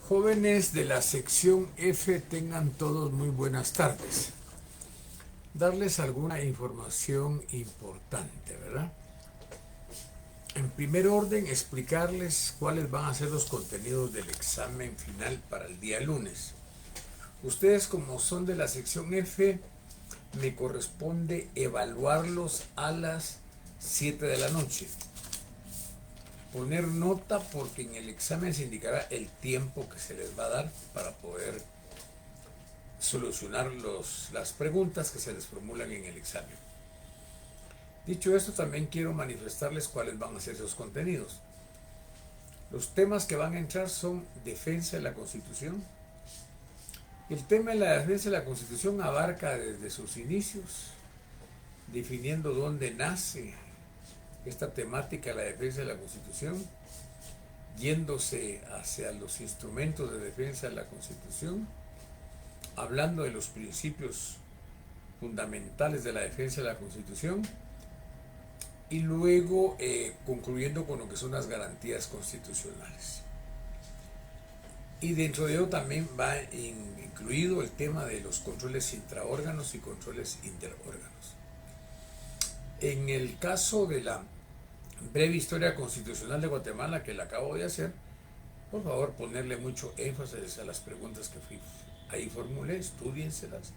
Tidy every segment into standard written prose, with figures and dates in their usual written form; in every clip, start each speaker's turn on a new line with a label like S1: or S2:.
S1: Jóvenes de la sección F, tengan todos muy buenas tardes. Darles alguna información importante, ¿verdad? En primer orden, explicarles cuáles van a ser los contenidos del examen final para el día lunes. Ustedes, como son de la sección F, me corresponde evaluarlos a las 7 de la noche. Poner nota porque en el examen se indicará el tiempo que se les va a dar para poder solucionar las preguntas que se les formulan en el examen. Dicho esto, también quiero manifestarles cuáles van a ser esos contenidos. Los temas que van a entrar son defensa de la Constitución. El tema de la defensa de la Constitución abarca desde sus inicios, definiendo dónde nace esta temática de la defensa de la Constitución, yéndose hacia los instrumentos de defensa de la Constitución, hablando de los principios fundamentales de la defensa de la Constitución y luego concluyendo con lo que son las garantías constitucionales. Y dentro de ello también va incluido el tema de los controles intraórganos y controles interórganos. En el caso de la breve historia constitucional de Guatemala que la acabo de hacer, por favor ponerle mucho énfasis a las preguntas que ahí formulé, estudienselas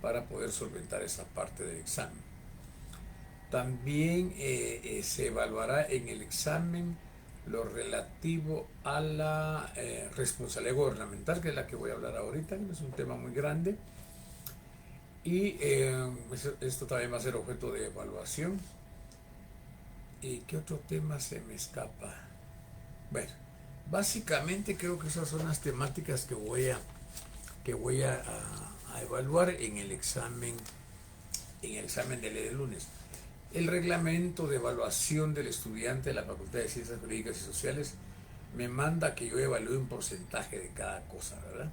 S1: para poder solventar esa parte del examen. También se evaluará en el examen lo relativo a la responsabilidad gubernamental, que es la que voy a hablar ahorita, que es un tema muy grande, y esto también va a ser objeto de evaluación. ¿Y qué otro tema se me escapa? Bueno, básicamente creo que esas son las temáticas que voy a evaluar en el examen del lunes. El reglamento de evaluación del estudiante de la Facultad de Ciencias Jurídicas y Sociales me manda que yo evalúe un porcentaje de cada cosa, ¿verdad?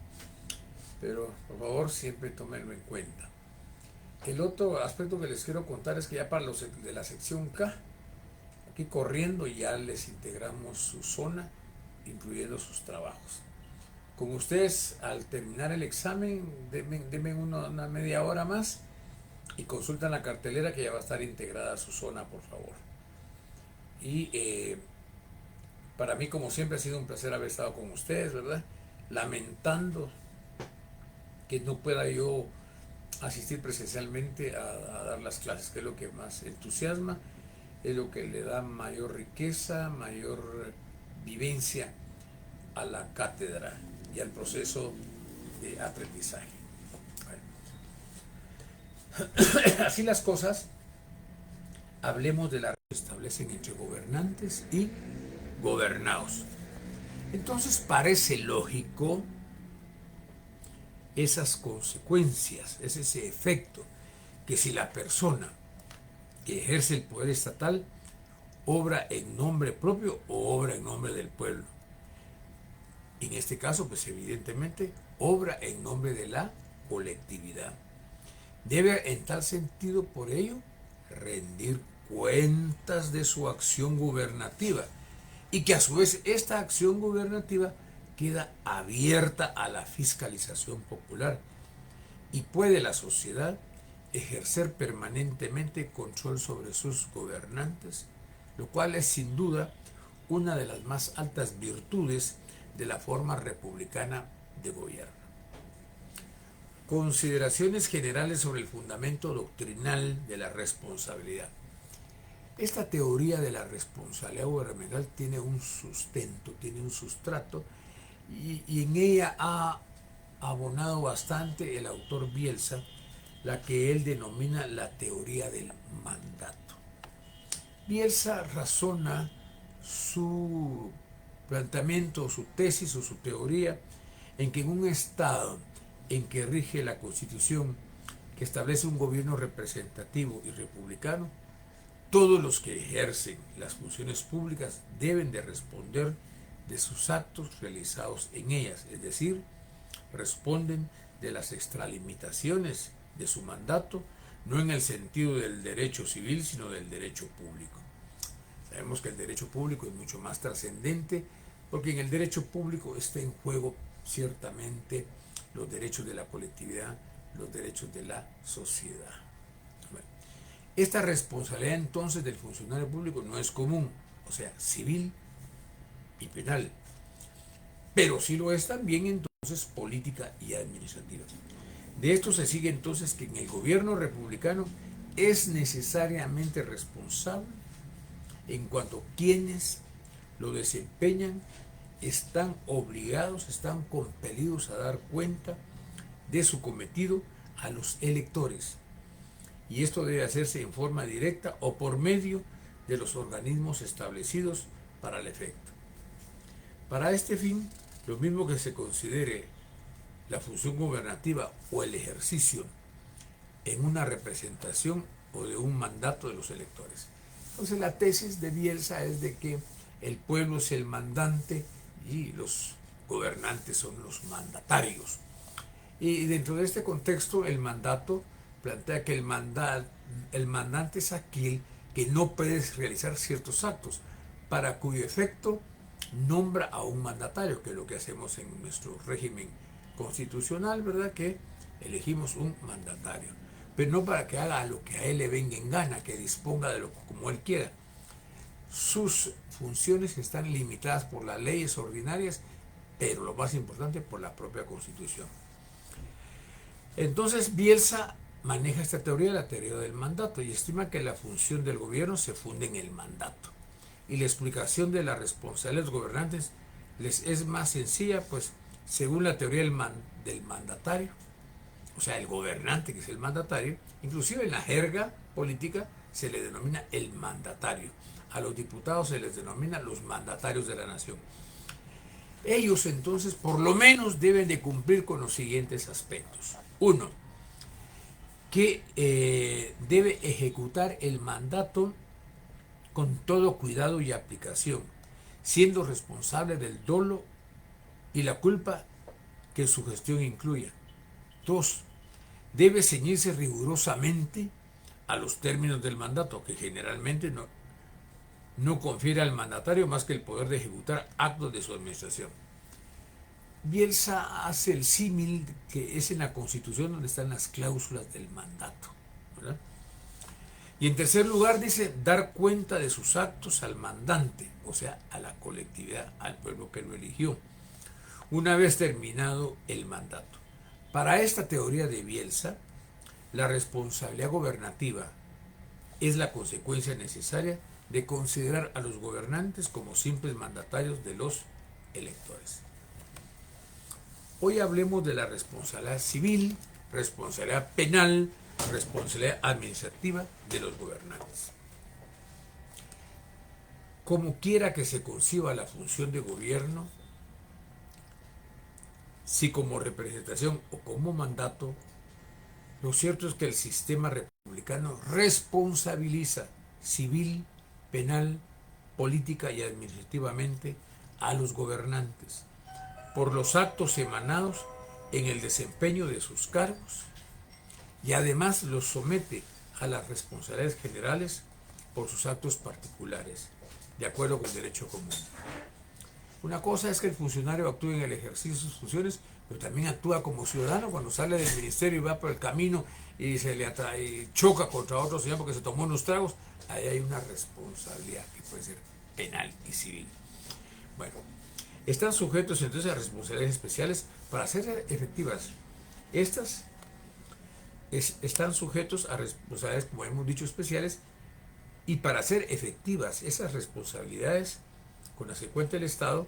S1: Pero por favor siempre tómenlo en cuenta. El otro aspecto que les quiero contar es que ya para los de la sección K, aquí corriendo ya les integramos su zona, incluyendo sus trabajos. Con ustedes, al terminar el examen, denme una media hora más y consultan la cartelera que ya va a estar integrada a su zona, por favor. Y para mí, como siempre, ha sido un placer haber estado con ustedes, ¿verdad? Lamentando que no pueda yo asistir presencialmente a dar las clases, que es lo que más entusiasma, es lo que le da mayor riqueza, mayor vivencia a la cátedra y al proceso de aprendizaje. Bueno. Así las cosas, hablemos de la relación que se establecen entre gobernantes y gobernados. Entonces parece lógico esas consecuencias, es ese efecto, que si la persona que ejerce el poder estatal obra en nombre propio o obra en nombre del pueblo. En este caso, pues evidentemente, obra en nombre de la colectividad. Debe en tal sentido, por ello, rendir cuentas de su acción gubernativa y que a su vez esta acción gubernativa queda abierta a la fiscalización popular y puede la sociedad ejercer permanentemente control sobre sus gobernantes, lo cual es sin duda una de las más altas virtudes de la forma republicana de gobierno. Consideraciones generales sobre el fundamento doctrinal de la responsabilidad. Esta teoría de la responsabilidad gubernamental tiene un sustento, tiene un sustrato, y en ella ha abonado bastante el autor Bielsa, la que él denomina la teoría del mandato. Bielsa razona su planteamiento, su tesis o su teoría en que en un Estado en que rige la Constitución, que establece un gobierno representativo y republicano, todos los que ejercen las funciones públicas deben de responder de sus actos realizados en ellas, es decir, responden de las extralimitaciones de su mandato, no en el sentido del derecho civil, sino del derecho público. Sabemos que el derecho público es mucho más trascendente porque en el derecho público está en juego ciertamente los derechos de la colectividad, los derechos de la sociedad. Bueno, esta responsabilidad entonces del funcionario público no es común, o sea, civil y penal, pero sí lo es también entonces política y administrativa. De esto se sigue entonces que en el gobierno republicano es necesariamente responsable en cuanto a quienes lo desempeñan están obligados, están compelidos a dar cuenta de su cometido a los electores. Y esto debe hacerse en forma directa o por medio de los organismos establecidos para el efecto. Para este fin, lo mismo que se considere la función gubernativa o el ejercicio en una representación o de un mandato de los electores. Entonces la tesis de Bielsa es de que el pueblo es el mandante y los gobernantes son los mandatarios. Y dentro de este contexto el mandato plantea que el mandante es aquel que no puede realizar ciertos actos, para cuyo efecto nombra a un mandatario, que es lo que hacemos en nuestro régimen constitucional, ¿verdad? Que elegimos un mandatario, pero no para que haga lo que a él le venga en gana, que disponga de lo como él quiera. Sus funciones están limitadas por las leyes ordinarias, pero lo más importante, por la propia Constitución. Entonces Bielsa maneja esta teoría, la teoría del mandato, y estima que la función del gobierno se funde en el mandato. Y la explicación de la responsabilidad de los gobernantes les es más sencilla, pues según la teoría del mandatario, o sea, el gobernante que es el mandatario, inclusive en la jerga política se le denomina el mandatario. A los diputados se les denomina los mandatarios de la nación. Ellos entonces por lo menos deben de cumplir con los siguientes aspectos. Uno, que debe ejecutar el mandato con todo cuidado y aplicación, siendo responsable del dolo y la culpa que su gestión incluya. Dos, debe ceñirse rigurosamente a los términos del mandato, que generalmente no confiere al mandatario más que el poder de ejecutar actos de su administración. Bielsa hace el símil que es en la Constitución donde están las cláusulas del mandato, ¿verdad? Y en tercer lugar dice dar cuenta de sus actos al mandante, o sea, a la colectividad, al pueblo que lo eligió, una vez terminado el mandato. Para esta teoría de Bielsa, la responsabilidad gobernativa es la consecuencia necesaria de considerar a los gobernantes como simples mandatarios de los electores. Hoy hablemos de la responsabilidad civil, responsabilidad penal, responsabilidad administrativa de los gobernantes. Como quiera que se conciba la función de gobierno, si como representación o como mandato, lo cierto es que el sistema republicano responsabiliza civil, penal, política y administrativamente a los gobernantes por los actos emanados en el desempeño de sus cargos y además los somete a las responsabilidades generales por sus actos particulares, de acuerdo con el derecho común. Una cosa es que el funcionario actúe en el ejercicio de sus funciones, pero también actúa como ciudadano cuando sale del ministerio y va por el camino y se le choca contra otro señor porque se tomó unos tragos. Ahí hay una responsabilidad que puede ser penal y civil. Bueno, están sujetos entonces a responsabilidades especiales para ser efectivas. Estas están sujetos a responsabilidades, como hemos dicho, especiales, y para ser efectivas esas responsabilidades con las que cuenta el Estado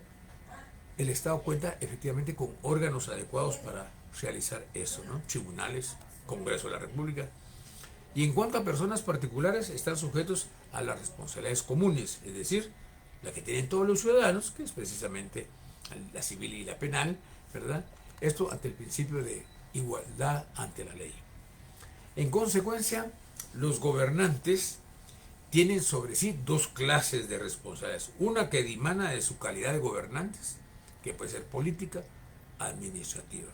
S1: cuenta efectivamente con órganos adecuados para realizar eso, ¿no? Tribunales, Congreso de la República. Y en cuanto a personas particulares, están sujetos a las responsabilidades comunes, es decir, la que tienen todos los ciudadanos, que es precisamente la civil y la penal, ¿verdad? Esto ante el principio de igualdad ante la ley. En consecuencia, los gobernantes tienen sobre sí dos clases de responsabilidades. Una que dimana de su calidad de gobernantes, que puede ser política, administrativa.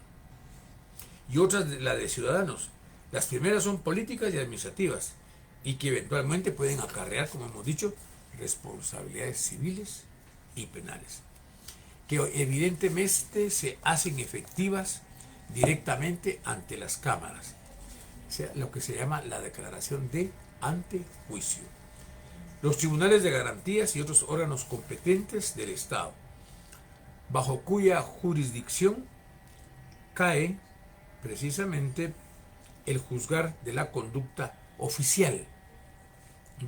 S1: Y otra la de ciudadanos. Las primeras son políticas y administrativas, y que eventualmente pueden acarrear, como hemos dicho, responsabilidades civiles y penales. que evidentemente se hacen efectivas directamente ante las cámaras, o sea, lo que se llama la declaración de antejuicio. Los tribunales de garantías y otros órganos competentes del Estado, bajo cuya jurisdicción cae precisamente el juzgar de la conducta oficial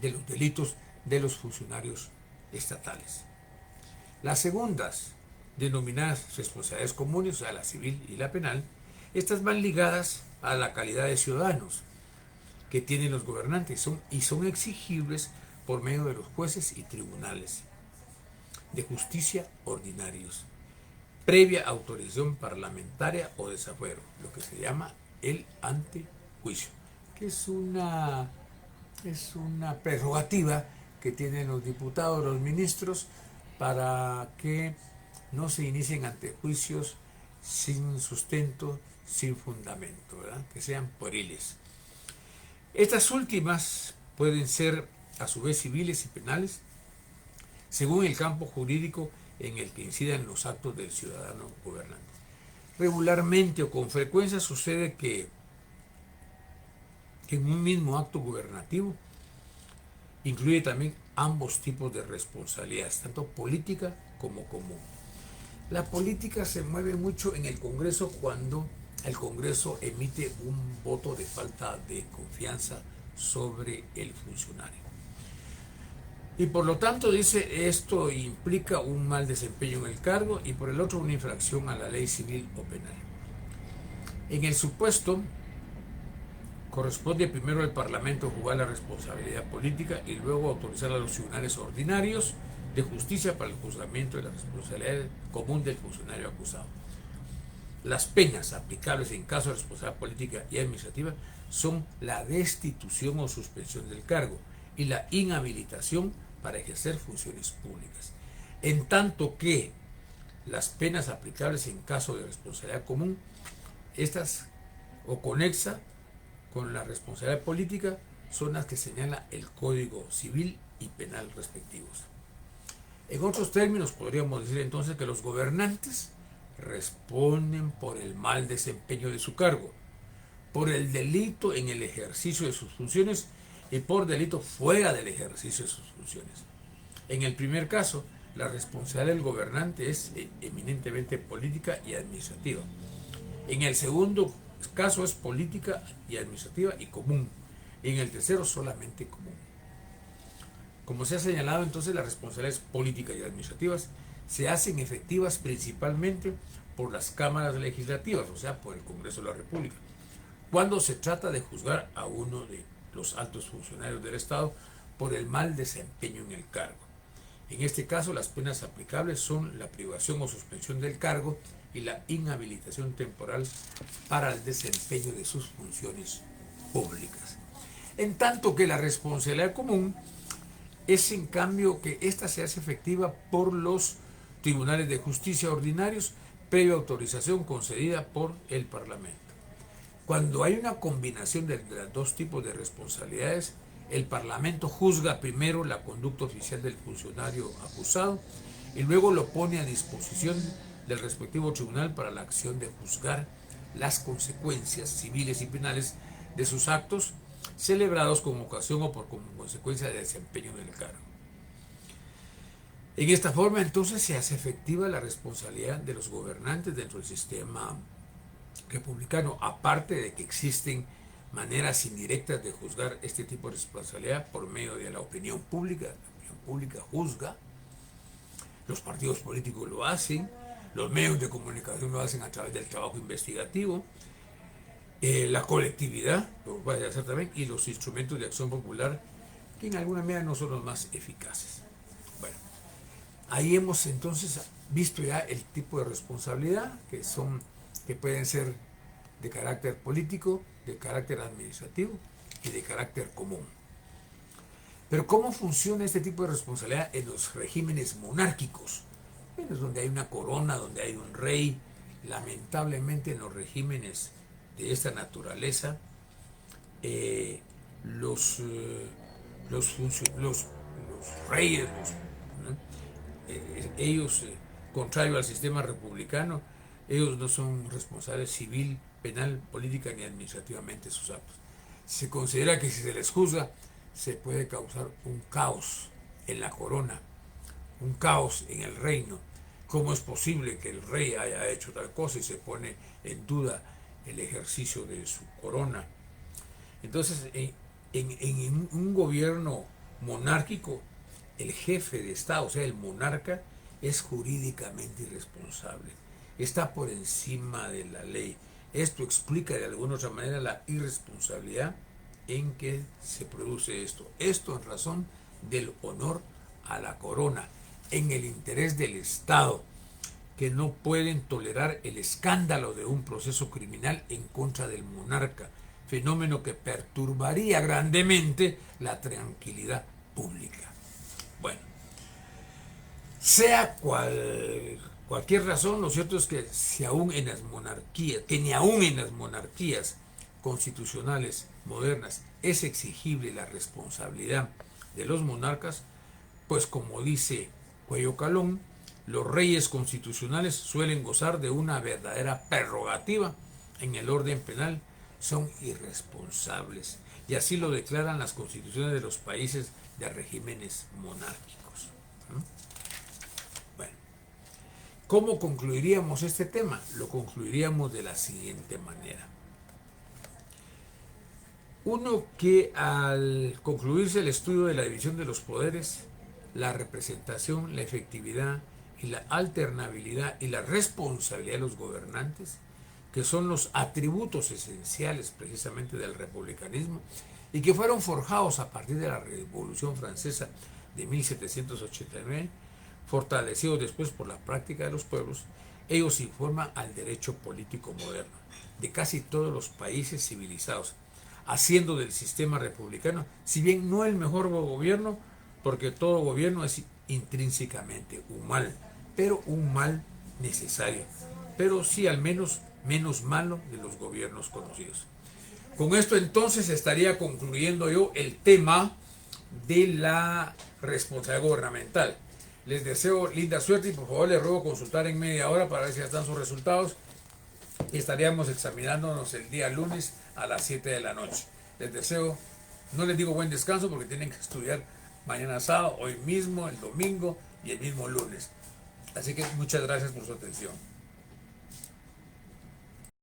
S1: de los delitos de los funcionarios estatales. Las segundas, denominadas responsabilidades comunes, o sea, la civil y la penal, estas van ligadas a la calidad de ciudadanos que tienen los gobernantes y son exigibles por medio de los jueces y tribunales de justicia ordinarios, previa autorización parlamentaria o desafuero, lo que se llama el antejuicio, que es una prerrogativa que tienen los diputados, los ministros, para que no se inicien antejuicios sin sustento, sin fundamento, ¿verdad? Que sean pueriles. Estas últimas pueden ser a su vez civiles y penales, según el campo jurídico en el que incidan los actos del ciudadano gobernante. Regularmente o con frecuencia sucede que en un mismo acto gubernativo incluye también ambos tipos de responsabilidades, tanto política como común. La política se mueve mucho en el Congreso cuando el Congreso emite un voto de falta de confianza sobre el funcionario. Y por lo tanto, dice, esto implica un mal desempeño en el cargo y por el otro una infracción a la ley civil o penal. En el supuesto, corresponde primero al Parlamento jugar la responsabilidad política y luego autorizar a los tribunales ordinarios de justicia para el juzgamiento de la responsabilidad común del funcionario acusado. Las penas aplicables en caso de responsabilidad política y administrativa son la destitución o suspensión del cargo y la inhabilitación para ejercer funciones públicas. En tanto que las penas aplicables en caso de responsabilidad común, estas o conexa con la responsabilidad política, son las que señala el Código Civil y Penal respectivos. En otros términos, podríamos decir entonces que los gobernantes responden por el mal desempeño de su cargo, por el delito en el ejercicio de sus funciones y por delito fuera del ejercicio de sus funciones. En el primer caso, la responsabilidad del gobernante es eminentemente política y administrativa. En el segundo caso es política y administrativa y común. En el tercero solamente común. Como se ha señalado, entonces las responsabilidades políticas y administrativas se hacen efectivas principalmente por las cámaras legislativas, o sea, por el Congreso de la República, cuando se trata de juzgar a uno de los altos funcionarios del Estado por el mal desempeño en el cargo. En este caso, las penas aplicables son la privación o suspensión del cargo y la inhabilitación temporal para el desempeño de sus funciones públicas. En tanto que la responsabilidad común es, en cambio, que ésta se hace efectiva por los tribunales de justicia ordinarios previa autorización concedida por el Parlamento. Cuando hay una combinación de los dos tipos de responsabilidades, el Parlamento juzga primero la conducta oficial del funcionario acusado y luego lo pone a disposición del respectivo tribunal para la acción de juzgar las consecuencias civiles y penales de sus actos celebrados como ocasión o por como consecuencia del desempeño del cargo. En esta forma, entonces, se hace efectiva la responsabilidad de los gobernantes dentro del sistema republicano, aparte de que existen maneras indirectas de juzgar este tipo de responsabilidad por medio de la opinión pública. La opinión pública juzga, los partidos políticos lo hacen, los medios de comunicación lo hacen a través del trabajo investigativo, la colectividad lo va a hacer también, y los instrumentos de acción popular, que en alguna medida no son los más eficaces. Bueno, ahí hemos entonces visto ya el tipo de responsabilidad que pueden ser de carácter político, de carácter administrativo y de carácter común. Pero ¿cómo funciona este tipo de responsabilidad en los regímenes monárquicos? Bueno, es donde hay una corona, donde hay un rey. Lamentablemente en los regímenes de esta naturaleza, los reyes, ellos contrario al sistema republicano, ellos no son responsables civil, penal, política ni administrativamente de sus actos. Se considera que si se les juzga, se puede causar un caos en la corona, un caos en el reino. ¿Cómo es posible que el rey haya hecho tal cosa y se pone en duda el ejercicio de su corona? Entonces, en un gobierno monárquico, el jefe de Estado, o sea, el monarca, es jurídicamente irresponsable. Está por encima de la ley. Esto explica de alguna otra manera la irresponsabilidad en que se produce esto. Esto en razón del honor a la corona, en el interés del Estado, que no pueden tolerar el escándalo de un proceso criminal en contra del monarca, fenómeno que perturbaría grandemente la tranquilidad pública. Bueno, sea cualquier razón, lo cierto es que si aún en las monarquías, que ni aún en las monarquías constitucionales modernas es exigible la responsabilidad de los monarcas, pues como dice Cuello Calón, los reyes constitucionales suelen gozar de una verdadera prerrogativa en el orden penal, son irresponsables, y así lo declaran las constituciones de los países de regímenes monárquicos. Bueno, ¿cómo concluiríamos este tema? Lo concluiríamos de la siguiente manera. Uno, que al concluirse el estudio de la división de los poderes, la representación, la efectividad y la alternabilidad y la responsabilidad de los gobernantes, que son los atributos esenciales precisamente del republicanismo y que fueron forjados a partir de la Revolución Francesa de 1789, fortalecidos después por la práctica de los pueblos, ellos informan al derecho político moderno de casi todos los países civilizados, haciendo del sistema republicano, si bien no el mejor gobierno, porque todo gobierno es intrínsecamente un mal, pero un mal necesario, pero sí al menos menos malo de los gobiernos conocidos. Con esto entonces estaría concluyendo yo el tema de la responsabilidad gubernamental. Les deseo linda suerte y por favor les ruego consultar en media hora para ver si ya están sus resultados y estaríamos examinándonos el día lunes a las 7 de la noche. Les deseo, no les digo buen descanso porque tienen que estudiar mañana sábado, hoy mismo, el domingo y el mismo lunes. Así que muchas gracias por su atención.